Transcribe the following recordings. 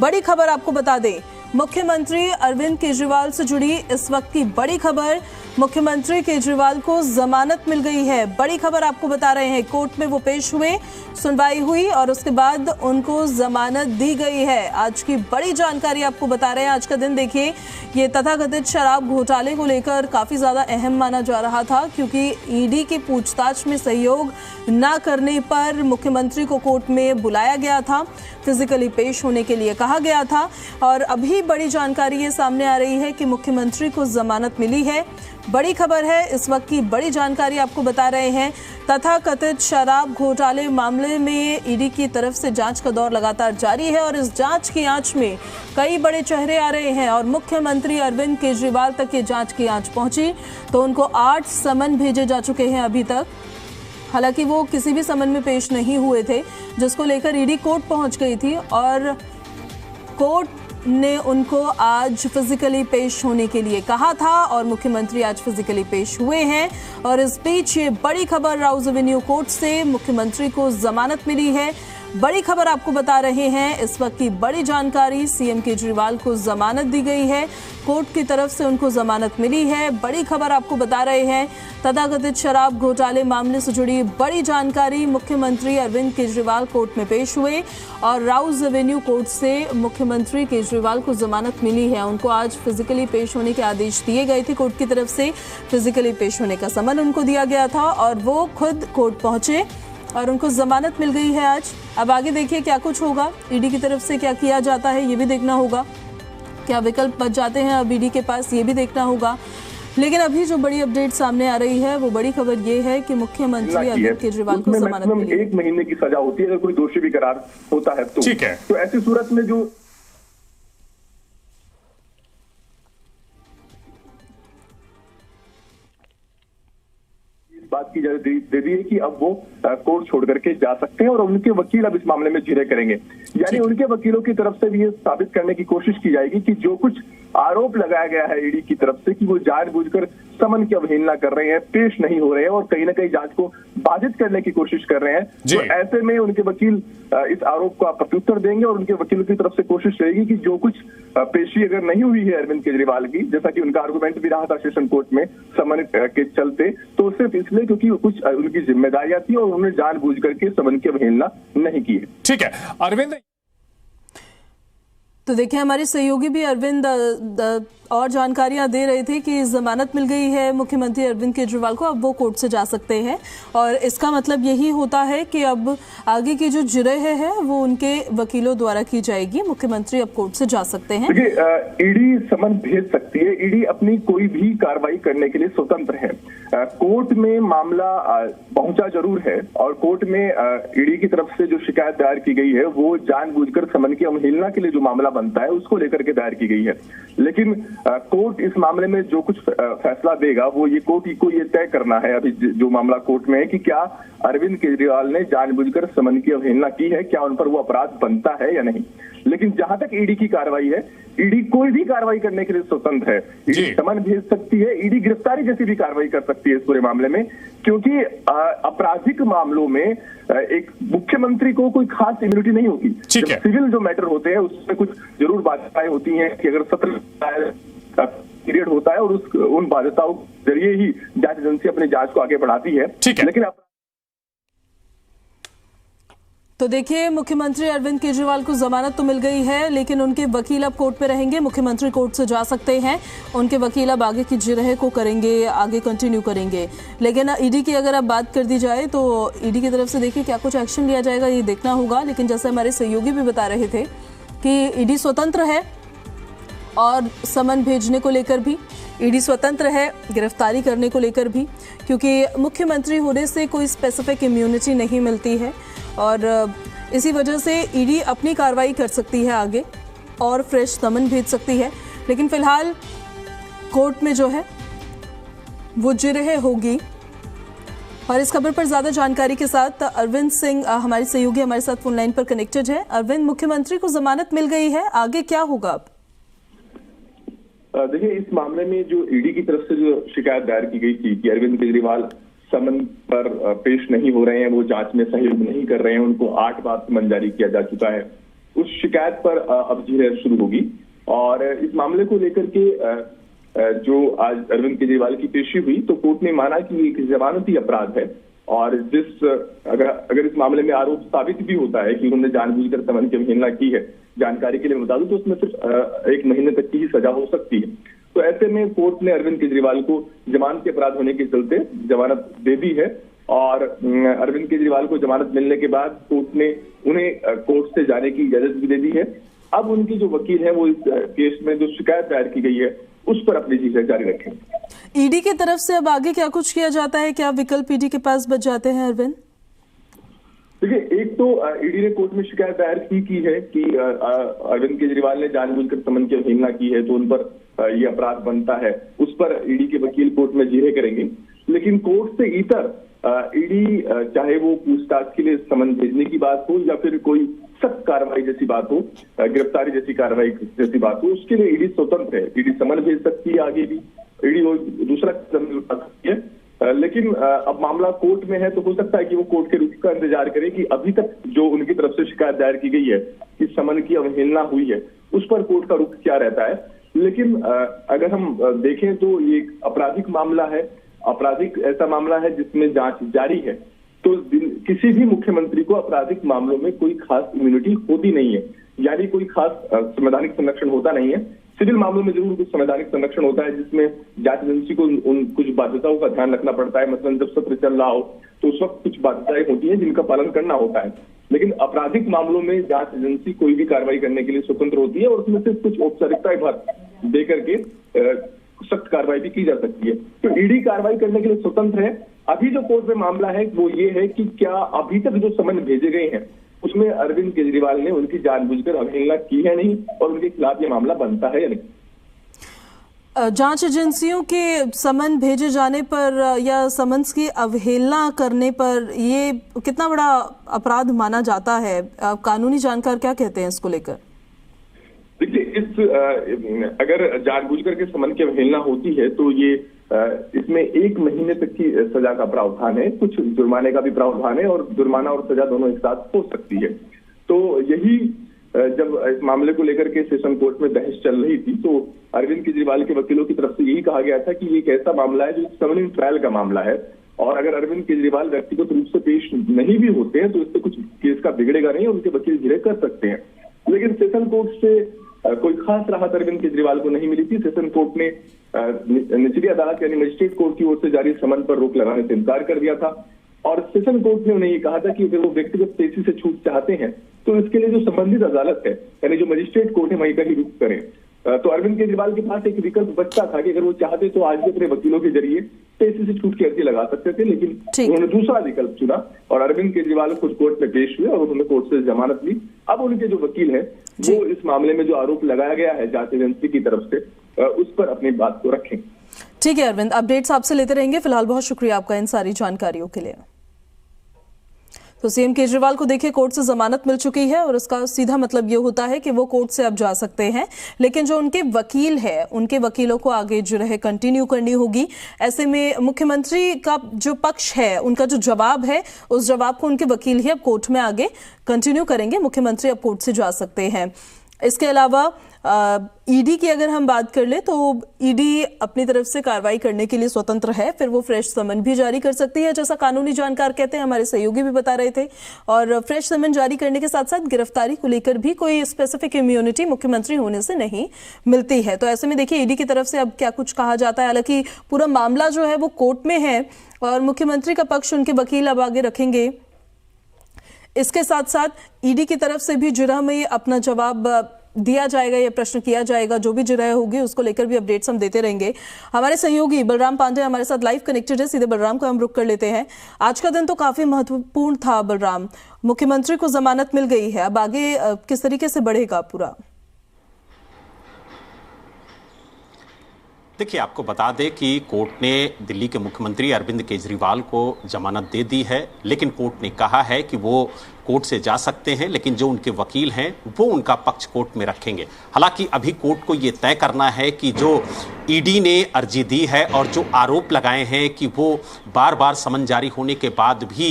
बड़ी खबर आपको बता दें, मुख्यमंत्री अरविंद केजरीवाल से जुड़ी इस वक्त की बड़ी खबर। मुख्यमंत्री केजरीवाल को जमानत मिल गई है। बड़ी खबर आपको बता रहे हैं, कोर्ट में वो पेश हुए, सुनवाई हुई और उसके बाद उनको जमानत दी गई है। आज की बड़ी जानकारी आपको बता रहे हैं। आज का दिन देखिए, ये तथाकथित शराब घोटाले को लेकर काफी ज्यादा अहम माना जा रहा था, क्योंकि ईडी की पूछताछ में सहयोग न करने पर मुख्यमंत्री को कोर्ट में बुलाया गया था, फिजिकली पेश होने के लिए कहा गया था। और अभी बड़ी जानकारी ये सामने आ रही है कि मुख्यमंत्री को जमानत मिली है। बड़ी खबर है, इस वक्त की बड़ी जानकारी आपको बता रहे हैं। तथाकथित शराब घोटाले मामले में ईडी की तरफ से जांच का दौर लगातार जारी है और इस जांच की आंच में कई बड़े चेहरे आ रहे हैं और मुख्यमंत्री अरविंद केजरीवाल तक ये जांच की आंच पहुंची तो उनको 8 समन भेजे जा चुके हैं अभी तक। हालांकि वो किसी भी समन में पेश नहीं हुए थे, जिसको लेकर ईडी कोर्ट पहुंच गई थी और कोर्ट ने उनको आज फिजिकली पेश होने के लिए कहा था और मुख्यमंत्री आज फिजिकली पेश हुए हैं। और इस बीच ये बड़ी खबर, राउज एवेन्यू कोर्ट से मुख्यमंत्री को जमानत मिली है। बड़ी खबर आपको बता रहे हैं, इस वक्त की बड़ी जानकारी, सीएम केजरीवाल को जमानत दी गई है, कोर्ट की तरफ से उनको जमानत मिली है। बड़ी खबर आपको बता रहे हैं, तथाकथित शराब घोटाले मामले से जुड़ी बड़ी जानकारी। मुख्यमंत्री अरविंद केजरीवाल कोर्ट में पेश हुए और राउज एवेन्यू कोर्ट से मुख्यमंत्री केजरीवाल को जमानत मिली है। उनको आज फिजिकली पेश होने के आदेश दिए गए थे, कोर्ट की तरफ से फिजिकली पेश होने का समन उनको दिया गया था और वो खुद कोर्ट पहुंचे और उनको जमानत मिल गई है आज। अब आगे देखिए क्या कुछ होगा, ईडी की तरफ से क्या किया जाता है ये भी देखना होगा, क्या विकल्प बच जाते हैं अब ईडी के पास ये भी देखना होगा। लेकिन अभी जो बड़ी अपडेट सामने आ रही है वो बड़ी खबर ये है कि मुख्यमंत्री अरविंद केजरीवाल को जमानत मिली। 1 महीने की सजा होती है अगर कोई दोषी भी करार होता है तो। ठीक है, तो ऐसी सूरत में जो बात की दे दी है कि अब वो कोर्ट छोड़ करके जा सकते हैं और उनके वकील अब इस मामले में धीरे करेंगे। यानी उनके वकीलों की तरफ से भी ये साबित करने की कोशिश की जाएगी कि जो कुछ आरोप लगाया गया है ईडी की तरफ से कि वो जानबूझकर समन की अवहेलना कर रहे हैं, पेश नहीं हो रहे हैं और कहीं ना कहीं जांच को बाधित करने की कोशिश कर रहे हैं, तो ऐसे में उनके वकील इस आरोप का प्रत्युत्तर देंगे और उनके वकीलों की तरफ से कोशिश रहेगी कि जो कुछ पेशी अगर नहीं हुई है अरविंद केजरीवाल की, जैसा कि उनका आर्गुमेंट भी रहा था सेशन कोर्ट में समन के चलते, तो सिर्फ इसलिए क्योंकि कुछ उनकी जिम्मेदारियां थी और उन्होंने जानबूझ करके समन की अवहेलना नहीं की है। ठीक है अरविंद। तो देखिए, हमारे सहयोगी भी अरविंद और जानकारियां दे रहे थे कि जमानत मिल गई है मुख्यमंत्री अरविंद केजरीवाल को, अब वो कोर्ट से जा सकते हैं और इसका मतलब यही होता है कि अब आगे की जो जिरह है वो उनके वकीलों द्वारा की जाएगी। मुख्यमंत्री अब कोर्ट से जा सकते हैं। देखिए, ईडी समन भेज सकती है, ईडी अपनी कोई भी कार्रवाई करने के लिए स्वतंत्र है। कोर्ट में मामला पहुंचा जरूर है और कोर्ट में ईडी की तरफ से जो शिकायत दायर की गई है वो जानबूझकर समन की अवहेलना के लिए जो मामला बनता है उसको लेकर के दायर की गई है। लेकिन कोर्ट इस मामले में जो कुछ फैसला देगा वो ये कोर्ट को ये तय करना है अभी जो मामला कोर्ट में है कि क्या अरविंद केजरीवाल ने जानबूझकर समन की अवहेलना की है, क्या उन पर वो अपराध बनता है या नहीं। लेकिन जहां तक ईडी की कार्रवाई है, ईडी कोई भी कार्रवाई करने के लिए स्वतंत्र है। ईडी समन भेज सकती है, ईडी गिरफ्तारी जैसी भी कार्रवाई कर सकती है इस पूरे मामले में, क्योंकि आपराधिक मामलों में एक मुख्यमंत्री को कोई खास इम्यूनिटी नहीं होती। सिविल जो मैटर होते हैं उसमें कुछ जरूर बाध्यताएं होती हैं कि अगर सत्र पीरियड होता है और उन बाध्यताओं के जरिए ही जांच एजेंसी अपनी जांच को आगे बढ़ाती है। लेकिन तो देखिए, मुख्यमंत्री अरविंद केजरीवाल को जमानत तो मिल गई है, लेकिन उनके वकील अब कोर्ट पे रहेंगे। मुख्यमंत्री कोर्ट से जा सकते हैं, उनके वकील अब आगे की जिरह को करेंगे, आगे कंटिन्यू करेंगे। लेकिन ईडी की अगर अब बात कर दी जाए तो ईडी की तरफ से देखिए क्या कुछ एक्शन लिया जाएगा ये देखना होगा। लेकिन जैसे हमारे सहयोगी भी बता रहे थे कि ईडी स्वतंत्र है और समन भेजने को लेकर भी ईडी स्वतंत्र है, गिरफ्तारी करने को लेकर भी, क्योंकि मुख्यमंत्री होने से कोई स्पेसिफिक इम्यूनिटी नहीं मिलती है और इसी वजह से ईडी अपनी कार्रवाई कर सकती है आगे और फ्रेश समन भेज सकती है। लेकिन फिलहाल कोर्ट में जो है वो जिरह होगी। और इस खबर पर ज्यादा जानकारी के साथ अरविंद सिंह हमारे सहयोगी हमारे साथ फोन लाइन पर कनेक्टेड है। अरविंद, मुख्यमंत्री को जमानत मिल गई है, आगे क्या होगा अब? देखिए, इस मामले में जो ईडी की तरफ से जो शिकायत दायर की गई थी कि अरविंद केजरीवाल समन पर पेश नहीं हो रहे हैं, वो जांच में सहयोग नहीं कर रहे हैं, उनको 8 बार समन जारी किया जा चुका है, उस शिकायत पर अब जो शुरू होगी। और इस मामले को लेकर के जो आज अरविंद केजरीवाल की पेशी हुई तो कोर्ट ने माना कि एक जमानती अपराध है और अगर इस मामले में आरोप साबित भी होता है कि उन्होंने जानबूझकर समन की अवहेलना की है, जानकारी के लिए बता दूं तो उसमें सिर्फ 1 महीने तक की ही सजा हो सकती है। तो ऐसे में कोर्ट ने अरविंद केजरीवाल को जमानत के अपराध होने के चलते जमानत दे दी है और अरविंद केजरीवाल को जमानत मिलने के बाद कोर्ट ने उन्हें कोर्ट से जाने की इजाजत भी दे दी है। अब उनकी जो वकील है वो इस केस में जो शिकायत दायर की गई है उस पर अपनी चीजें जारी रखें। ईडी की तरफ से अब आगे क्या कुछ किया जाता है, क्या विकल्प ईडी के पास बच जाते हैं अरविंद? देखिए, एक तो ईडी ने कोर्ट में शिकायत दायर की है कि अरविंद केजरीवाल ने जानबूझकर समन की अवहेलना की है तो उन पर यह अपराध बनता है। उस पर ईडी के वकील कोर्ट में जिरह करेंगे। लेकिन कोर्ट से इतर ईडी चाहे वो पूछताछ के लिए समन भेजने की बात हो या फिर कोई सख्त कार्रवाई जैसी बात हो, गिरफ्तारी जैसी कार्रवाई जैसी बात हो, उसके लिए ईडी स्वतंत्र है। ईडी समन भेज सकती है, आगे भी ईडी दूसरा कदम उठा सकती है। लेकिन अब मामला कोर्ट में है तो हो सकता है कि वो कोर्ट के रुख का इंतजार करें कि अभी तक जो उनकी तरफ से शिकायत दायर की गई है कि समन की अवहेलना हुई है उस पर कोर्ट का रुख क्या रहता है। लेकिन अगर हम देखें तो ये एक आपराधिक मामला है, आपराधिक ऐसा मामला है जिसमें जांच जारी है। तो किसी भी मुख्यमंत्री को आपराधिक मामलों में कोई खास इम्यूनिटी होती नहीं है, यानी कोई खास संवैधानिक संरक्षण होता नहीं है। सिविल मामलों में जरूर कुछ संवैधानिक संरक्षण होता है जिसमें जांच एजेंसी को उन कुछ बाध्यताओं का ध्यान रखना पड़ता है। मतलब जब सत्र चल रहा हो तो उस वक्त कुछ बाध्यताएं होती हैं जिनका पालन करना होता है। लेकिन आपराधिक मामलों में जांच एजेंसी कोई भी कार्रवाई करने के लिए स्वतंत्र होती है और उसमें से कुछ औपचारिकताएं भर दे करके सख्त कार्रवाई भी की जा सकती है। तो ईडी कार्रवाई करने के लिए स्वतंत्र है। अभी जो कोर्ट में मामला है वो ये है कि क्या अभी तक जो समन भेजे गए हैं उसमें अरविंद केजरीवाल ने उनकी जानबूझकर अवहेलना की है नहीं और उनके खिलाफ ये मामला बनता है या नहीं। जांच एजेंसियों के समन भेजे जाने पर या समन्स की अवहेलना करने पर ये कितना बड़ा अपराध माना जाता है? कानूनी जानकार क्या कहते हैं इसको लेकर? देखिए, अगर जानबूझकर के समन की अवहेलना होती है तो ये इसमें 1 महीने तक की सजा का प्रावधान है, कुछ जुर्माने का भी प्रावधान है और जुर्माना और सजा दोनों एक साथ हो सकती है। तो यही जब इस मामले को लेकर के सेशन कोर्ट में बहस चल रही थी तो अरविंद केजरीवाल के वकीलों की तरफ से यही कहा गया था कि ये एक ऐसा मामला है जो समनिंग ट्रायल का मामला है और अगर अरविंद केजरीवाल व्यक्तिगत रूप से पेश नहीं भी होते हैं तो इससे कुछ केस का बिगड़ेगा नहीं और उनके वकील जिरह कर सकते हैं। लेकिन सेशन कोर्ट से कोई खास राहत अरविंद केजरीवाल को नहीं मिली थी। सेशन कोर्ट ने निचली अदालत यानी मजिस्ट्रेट कोर्ट की ओर से जारी समन पर रोक लगाने से इनकार कर दिया था और सेशन कोर्ट ने उन्हें ये कहा था कि अगर वो व्यक्तिगत पेशी से छूट चाहते हैं तो इसके लिए जो संबंधित अदालत है यानी जो मजिस्ट्रेट कोर्ट है वहीं का ही रुख करें। तो अरविंद केजरीवाल के पास एक विकल्प बचता था कि अगर वो चाहते तो आज भी अपने वकीलों के जरिए पेशी से छूट की अर्जी लगा सकते थे, लेकिन उन्होंने दूसरा विकल्प चुना और अरविंद केजरीवाल खुद कोर्ट में पेश हुए और उन्होंने कोर्ट से जमानत ली। अब उनके जो वकील है वो इस मामले में जो आरोप लगाया गया है जांच एजेंसी की तरफ से उस पर अपनी बात को रखें। ठीक है अरविंद, अपडेट्स आपसे लेते रहेंगे। फिलहाल बहुत शुक्रिया आपका इन सारी जानकारियों के लिए। तो सीएम केजरीवाल को देखिए कोर्ट से जमानत मिल चुकी है और इसका सीधा मतलब ये होता है कि वो कोर्ट से अब जा सकते हैं, लेकिन जो उनके वकील है उनके वकीलों को आगे जो है कंटिन्यू करनी होगी। ऐसे में मुख्यमंत्री का जो पक्ष है उनका जो जवाब है उस जवाब को उनके वकील ही अब कोर्ट में आगे कंटिन्यू करेंगे। मुख्यमंत्री अब कोर्ट से जा सकते हैं। इसके अलावा ईडी की अगर हम बात कर ले तो ईडी अपनी तरफ से कार्रवाई करने के लिए स्वतंत्र है, फिर वो फ्रेश समन भी जारी कर सकती है, जैसा कानूनी जानकार कहते हैं, हमारे सहयोगी भी बता रहे थे। और फ्रेश समन जारी करने के साथ साथ गिरफ्तारी को लेकर भी कोई स्पेसिफिक इम्यूनिटी मुख्यमंत्री होने से नहीं मिलती है। तो ऐसे में देखिए ईडी की तरफ से अब क्या कुछ कहा जाता है। हालांकि पूरा मामला जो है वो कोर्ट में है और मुख्यमंत्री का पक्ष उनके वकील अब आगे रखेंगे। इसके साथ साथ ईडी की तरफ से भी जिरह में अपना जवाब दिया जाएगा, ये प्रश्न किया जाएगा। जो भी जिरह होगी उसको लेकर भी अपडेट्स हम देते रहेंगे। हमारे सहयोगी बलराम पांडे हमारे साथ लाइव कनेक्टेड है, सीधे बलराम को हम रुक कर लेते हैं। आज का दिन तो काफी महत्वपूर्ण था बलराम, मुख्यमंत्री को जमानत मिल गई है, अब आगे किस तरीके से बढ़ेगा पूरा? देखिए, आपको बता दें कि कोर्ट ने दिल्ली के मुख्यमंत्री अरविंद केजरीवाल को जमानत दे दी है, लेकिन कोर्ट ने कहा है कि वो कोर्ट से जा सकते हैं, लेकिन जो उनके वकील हैं वो उनका पक्ष कोर्ट में रखेंगे। हालांकि अभी कोर्ट को ये तय करना है कि जो ईडी ने अर्जी दी है और जो आरोप लगाए हैं कि वो बार बार समन जारी होने के बाद भी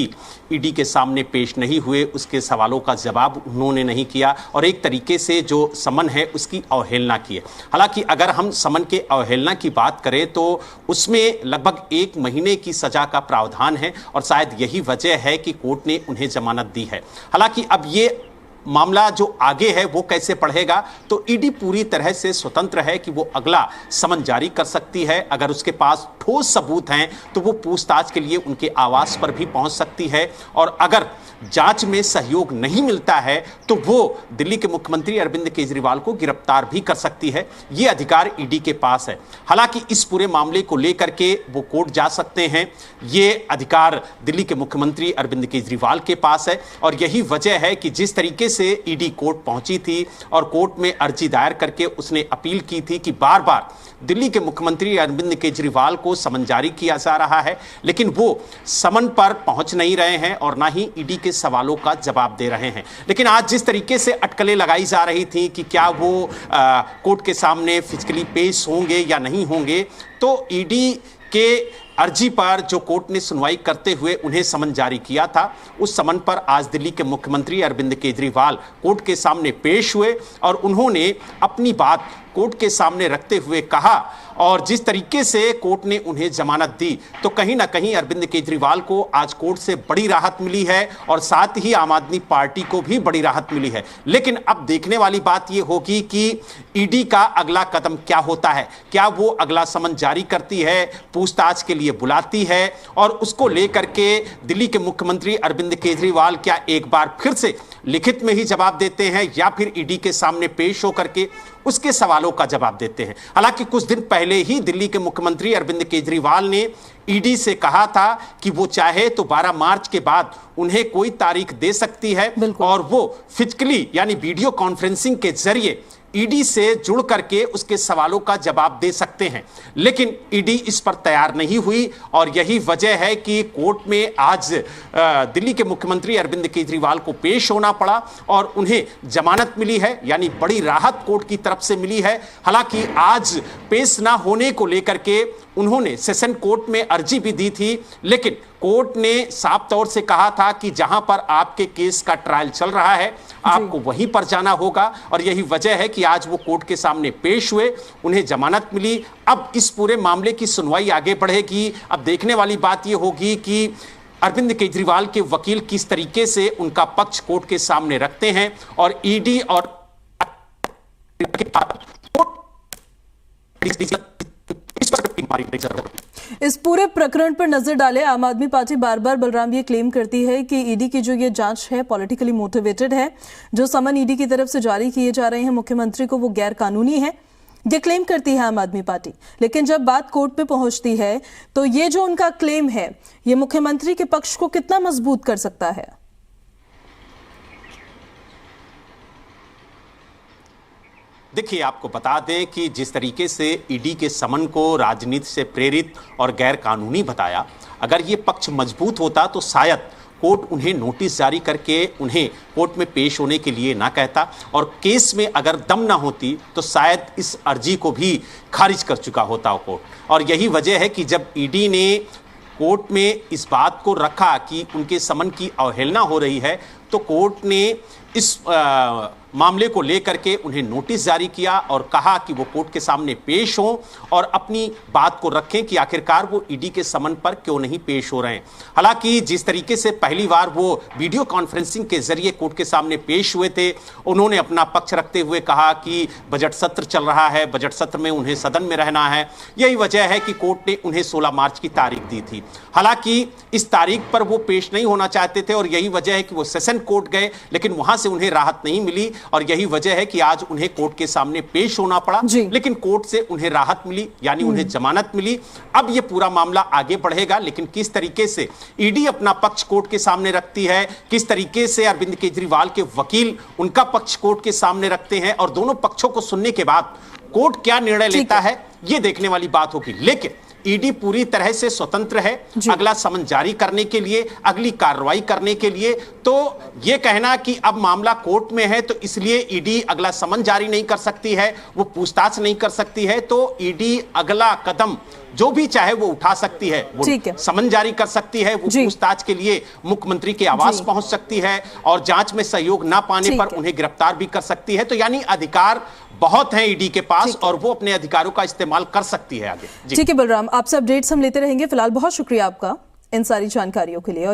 ईडी के सामने पेश नहीं हुए, उसके सवालों का जवाब उन्होंने नहीं किया और एक तरीके से जो समन है उसकी अवहेलना की है। हालांकि अगर हम समन के अवहेलना की बात करें तो उसमें लगभग 1 महीने की सजा का प्रावधान है और शायद यही वजह है कि कोर्ट ने उन्हें जमानत दी है। हालांकि अब ये मामला जो आगे है वो कैसे पढ़ेगा, तो ईडी पूरी तरह से स्वतंत्र है कि वो अगला समन जारी कर सकती है। अगर उसके पास ठोस सबूत हैं तो वो पूछताछ के लिए उनके आवास पर भी पहुंच सकती है और अगर जांच में सहयोग नहीं मिलता है तो वो दिल्ली के मुख्यमंत्री अरविंद केजरीवाल को गिरफ्तार भी कर सकती है। ये अधिकार ईडी के पास है। हालांकि इस पूरे मामले को लेकर के वो कोर्ट जा सकते हैं, ये अधिकार दिल्ली के मुख्यमंत्री अरविंद केजरीवाल के पास है और यही वजह है कि जिस तरीके से ईडी कोर्ट पहुंची थी और कोर्ट में अर्जी दायर करके उसने अपील की थी कि बार बार दिल्ली के मुख्यमंत्री अरविंद केजरीवाल को समन जारी किया जा रहा है, लेकिन वो समन पर पहुंच नहीं रहे हैं और ना ही ईडी के सवालों का जवाब दे रहे हैं। लेकिन आज जिस तरीके से अटकलें लगाई जा रही थी कि क्या वो कोर्ट के सामने फिजिकली पेश होंगे या नहीं होंगे, तो ईडी के अर्जी पर जो कोर्ट ने सुनवाई करते हुए उन्हें समन जारी किया था, उस समन पर आज दिल्ली के मुख्यमंत्री अरविंद केजरीवाल कोर्ट के सामने पेश हुए और उन्होंने अपनी बात कोर्ट के सामने रखते हुए कहा और जिस तरीके से कोर्ट ने उन्हें जमानत दी तो कहीं ना कहीं अरविंद केजरीवाल को आज कोर्ट से बड़ी राहत मिली है और साथ ही आम आदमी पार्टी को भी बड़ी राहत मिली है। लेकिन अब देखने वाली बात यह होगी कि ईडी का अगला कदम क्या होता है। क्या वो अगला समन जारी करती है, पूछताछ के लिए बुलाती है और उसको लेकर के दिल्ली के मुख्यमंत्री अरविंद केजरीवाल क्या एक बार फिर से लिखित में ही जवाब देते हैं या फिर ईडी के सामने पेश होकर के उसके सवालों का जवाब देते हैं। हालांकि कुछ दिन पहले ही दिल्ली के मुख्यमंत्री अरविंद केजरीवाल ने ईडी से कहा था कि वो चाहे तो 12 मार्च के बाद उन्हें कोई तारीख दे सकती है और वो फिजिकली यानी वीडियो कॉन्फ्रेंसिंग के जरिए ईडी से जुड़ करके उसके सवालों का जवाब दे सकते हैं। लेकिन ईडी इस पर तैयार नहीं हुई और यही वजह है कि कोर्ट में आज दिल्ली के मुख्यमंत्री अरविंद केजरीवाल को पेश होना पड़ा और उन्हें जमानत मिली है, यानी बड़ी राहत कोर्ट की तरफ से मिली है। हालांकि आज पेश ना होने को लेकर के उन्होंने सेशन कोर्ट में अर्जी भी दी थी, लेकिन कोर्ट ने साफ तौर से कहा था कि जहां पर आपके केस का ट्रायल चल रहा है आपको वहीं पर जाना होगा और यही वजह है कि आज वो कोर्ट के सामने पेश हुए, उन्हें जमानत मिली। अब इस पूरे मामले की सुनवाई आगे बढ़ेगी। अब देखने वाली बात यह होगी कि अरविंद केजरीवाल के वकील किस तरीके से उनका पक्ष कोर्ट के सामने रखते हैं और ईडी और इस पूरे प्रकरण पर नजर डाले आम आदमी पार्टी बार बार बलराम ये क्लेम करती है कि ईडी की जो ये जांच है पॉलिटिकली मोटिवेटेड है, जो समन ईडी की तरफ से जारी किए जा रहे हैं मुख्यमंत्री को वो गैर कानूनी है, ये क्लेम करती है आम आदमी पार्टी। लेकिन जब बात कोर्ट पे पहुंचती है तो ये जो उनका क्लेम है ये मुख्यमंत्री के पक्ष को कितना मजबूत कर सकता है? देखिए, आपको बता दें कि जिस तरीके से ईडी के समन को राजनीति से प्रेरित और गैर कानूनी बताया, अगर ये पक्ष मजबूत होता तो शायद कोर्ट उन्हें नोटिस जारी करके उन्हें कोर्ट में पेश होने के लिए ना कहता और केस में अगर दम ना होती तो शायद इस अर्जी को भी खारिज कर चुका होता कोर्ट। और यही वजह है कि जब ईडी ने कोर्ट में इस बात को रखा कि उनके समन की अवहेलना हो रही है तो कोर्ट ने इस मामले को लेकर के उन्हें नोटिस जारी किया और कहा कि वो कोर्ट के सामने पेश हों और अपनी बात को रखें कि आखिरकार वो ईडी के समन पर क्यों नहीं पेश हो रहे हैं। हालांकि जिस तरीके से पहली बार वो वीडियो कॉन्फ्रेंसिंग के जरिए कोर्ट के सामने पेश हुए थे, उन्होंने अपना पक्ष रखते हुए कहा कि बजट सत्र चल रहा है, बजट सत्र में उन्हें सदन में रहना है। यही वजह है कि कोर्ट ने उन्हें 16 मार्च की तारीख दी थी। हालांकि इस तारीख पर वो पेश नहीं होना चाहते थे और यही वजह है कि वो सेशन कोर्ट गए, लेकिन वहां से उन्हें राहत नहीं मिली और यही वजह है कि आज उन्हें कोर्ट के सामने पेश होना पड़ा। लेकिन कोर्ट से उन्हें राहत मिली, यानी उन्हें जमानत मिली। अब यह पूरा मामला आगे बढ़ेगा, लेकिन किस तरीके से ईडी अपना पक्ष कोर्ट के सामने रखती है, किस तरीके से अरविंद केजरीवाल के वकील उनका पक्ष कोर्ट के सामने रखते हैं और दोनों पक्षों को सुनने के बाद कोर्ट क्या निर्णय लेता है, यह देखने वाली बात होगी। लेकिन ईडी पूरी तरह से स्वतंत्र है अगला समन जारी करने के लिए, अगली कार्रवाई करने के लिए। तो यह कहना कि अब मामला कोर्ट में है तो इसलिए ईडी अगला समन जारी नहीं कर सकती है, वो पूछताछ नहीं कर सकती है, तो ईडी अगला कदम जो भी चाहे वो उठा सकती है, वो समन जारी कर सकती है, वो पूछताछ के लिए मुख्यमंत्री के आवास पहुंच सकती है और जांच में सहयोग ना पाने पर उन्हें गिरफ्तार भी कर सकती है। तो यानी अधिकार बहुत हैं ईडी के पास और वो अपने अधिकारों का इस्तेमाल कर सकती है आगे। ठीक है बलराम, आपसे अपडेट्स हम लेते रहेंगे। फिलहाल बहुत शुक्रिया आपका इन सारी जानकारियों के लिए। और